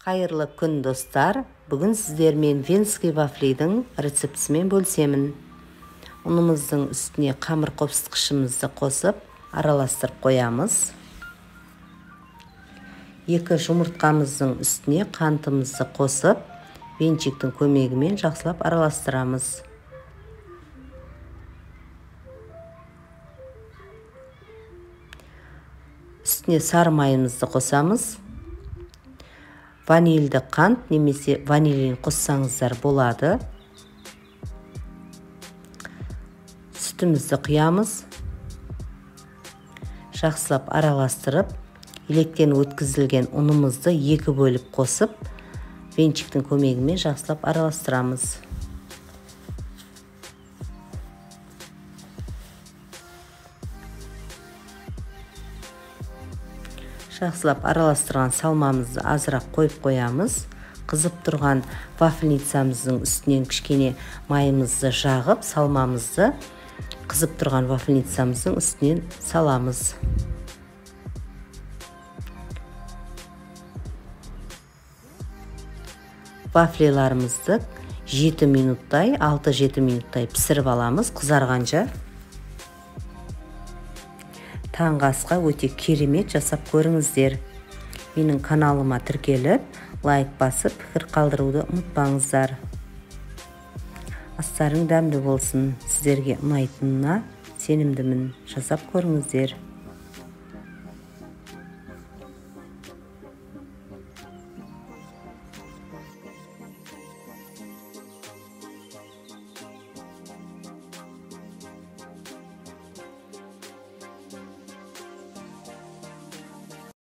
Қайырлы күн достар. Бүгін сіздермен венский вафлидің рецептісімен бөлісемін. Ұнымыздың үстіне қамыр қопсытқышымызды қосып, араластырып қоямыз. 2 жұмыртқамыздың үстіне қантымызды қосып, венчиктің көмегімен жақсылап араластырамыз. Үстіне сары майымызды қосамыз. Ванильді қант немесе ванилин қоссаңыздар болады. Сүтімізді құямыз. Жақсылап араластырып, електен өткізілген ұнымызды 2 бөліп қосып, венчиктің көмегімен жақсылап араластырамыз. Жақсылап араластырған салмамызды азырақ қойып қоямыз. Қызып тұрған вафельницамыздың үстінен кішкене майымызды жағып, салмамызды қызып тұрған вафельницамыздың үстінен саламыз. Вафлиларымызды 7 минуттай, 6-7 минуттай пісіріп аламыз, қызарғанша. Таңғы асқа өте керемет жасап көріңіздер. Менің каналыма тіркеліп, лайк басып, пікір қалдыруды ұмытпаңыздар. Астарың дәмді болсын. Сіздерге ұнайтынына сенімдімін. Жасап көріңіздер.